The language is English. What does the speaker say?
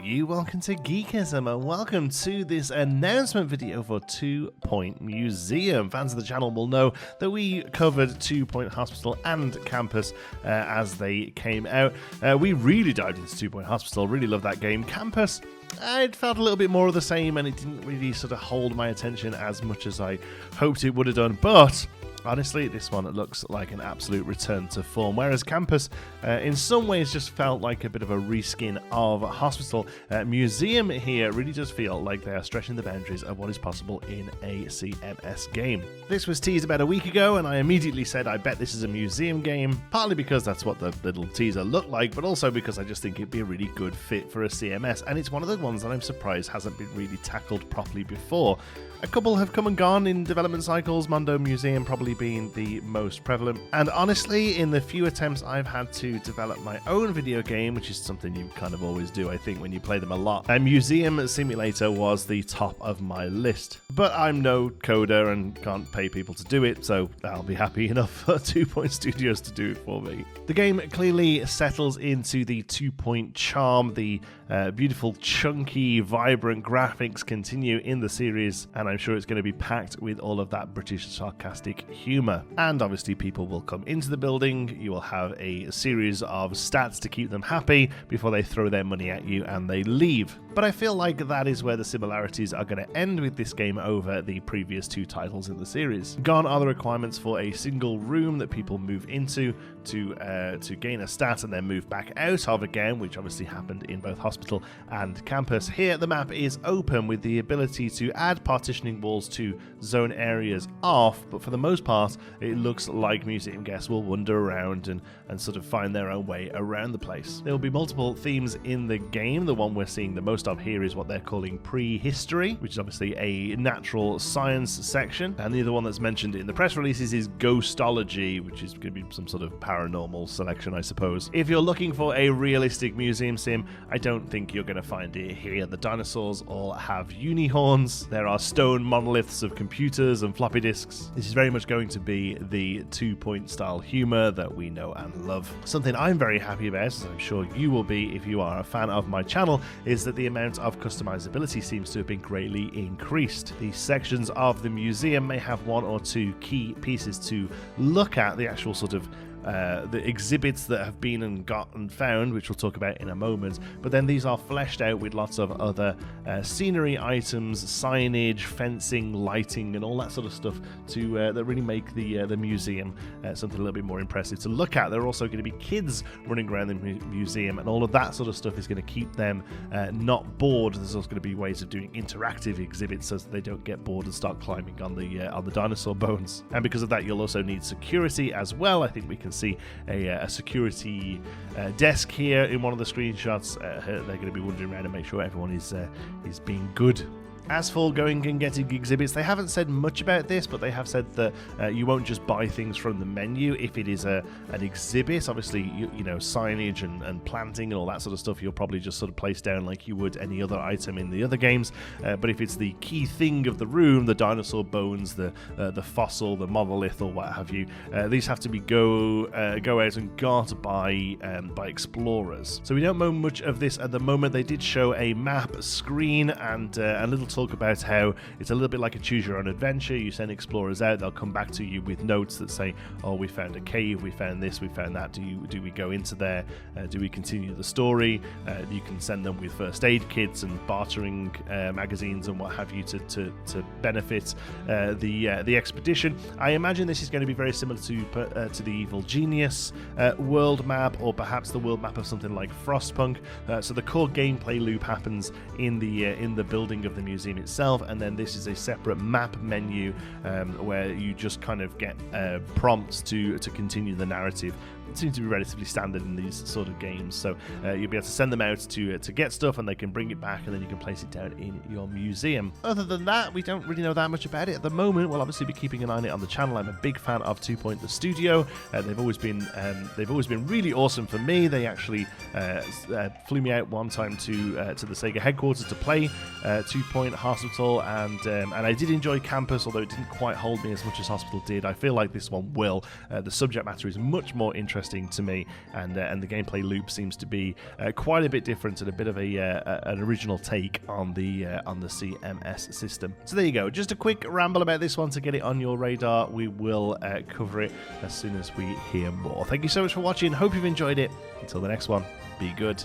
you, welcome to Geekism and welcome to this announcement video for 2 Point Museum. Fans of the channel will know that we covered 2 Point Hospital and Campus as they came out. We really dived into 2 Point Hospital, really loved that game. Campus, it felt a little bit more of the same and it didn't really sort of hold my attention as much as I hoped it would have done, but honestly, this one looks like an absolute return to form, whereas Campus in some ways just felt like a bit of a reskin of Hospital. Museum here really does feel like they are stretching the boundaries of what is possible in a CMS game. This was teased about a week ago, and I immediately said I bet this is a museum game, partly because that's what the little teaser looked like, but also because I just think it'd be a really good fit for a CMS, and it's one of the ones that I'm surprised hasn't been really tackled properly before. A couple have come and gone in development cycles, Mondo Museum probably being the most prevalent. And honestly, in the few attempts I've had to develop my own video game, which is something you kind of always do, I think, when you play them a lot, Museum Simulator was the top of my list. But I'm no coder and can't pay people to do it, so I'll be happy enough for 2 Point Studios to do it for me. The game clearly settles into the 2 Point charm. The beautiful, chunky, vibrant graphics continue in the series, and I'm sure it's going to be packed with all of that British sarcastic humour. And obviously people will come into the building, you will have a series of stats to keep them happy before they throw their money at you and they leave. But I feel like that is where the similarities are going to end with this game over the previous 2 titles in the series. Gone are the requirements for a single room that people move into to gain a stat and then move back out of again, which obviously happened in both Hospital and Campus. Here the map is open with the ability to add partitioning walls to zone areas off, but for the most part it looks like museum guests will wander around and sort of find their own way around the place. There will be multiple themes in the game. The one we're seeing the most of here is what they're calling prehistory, which is obviously a natural science section, and the other one that's mentioned in the press releases is ghostology, which is going to be some sort of paranormal selection, I suppose. If you're looking for a realistic museum sim, I don't think you're going to find it here. The dinosaurs all have unihorns, there are stone monoliths of computers and floppy disks. This is very much going to be the 2 Point style humor that we know and love. Something I'm very happy about, as I'm sure you will be if you are a fan of my channel, is that the amount of customizability seems to have been greatly increased. The sections of the museum may have 1 or 2 key pieces to look at, the actual sort of the exhibits that have been and got and found, which we'll talk about in a moment, but then these are fleshed out with lots of other scenery items, signage, fencing, lighting, and all that sort of stuff to that really make the museum something a little bit more impressive to look at. There are also going to be kids running around the museum, and all of that sort of stuff is going to keep them not bored. There's also going to be ways of doing interactive exhibits so that they don't get bored and start climbing on the dinosaur bones. And because of that, you'll also need security as well. I think we can see a security desk here in one of the screenshots. They're going to be wandering around and make sure everyone is being good. As for going and getting exhibits, they haven't said much about this, but they have said that you won't just buy things from the menu if it is an exhibit. Obviously, you know, signage and planting and all that sort of stuff, you'll probably just sort of place down like you would any other item in the other games. But if it's the key thing of the room, the dinosaur bones, the fossil, the monolith, or what have you, these have to be go out and got by explorers. So we don't know much of this at the moment. They did show a map screen and a little talk about how it's a little bit like a choose your own adventure. You send explorers out, they'll come back to you with notes that say, oh, we found a cave, we found this, we found that, do we go into there, do we continue the story? You can send them with first aid kits and bartering magazines and what have you to benefit the expedition. I imagine this is going to be very similar to the Evil Genius world map, or perhaps the world map of something like Frostpunk. So the core gameplay loop happens in the building of the museum itself, and then this is a separate map menu where you just kind of get prompts to continue the narrative. It seems to be relatively standard in these sort of games, so you'll be able to send them out to get stuff, and they can bring it back, and then you can place it down in your museum. Other than that, we don't really know that much about it at the moment. We'll obviously be keeping an eye on it on the channel. I'm a big fan of 2 Point the studio. They've always been really awesome for me. They actually flew me out one time to the Sega headquarters to play 2 Point Hospital, and I did enjoy Campus, although it didn't quite hold me as much as Hospital did. I feel like this one will. The subject matter is much more interesting interesting to me, and the gameplay loop seems to be quite a bit different and a bit of an original take on the CMS system. So there you go, just a quick ramble about this one to get it on your radar. We will cover it as soon as we hear more. Thank you so much for watching, hope you've enjoyed it. Until the next one, be good.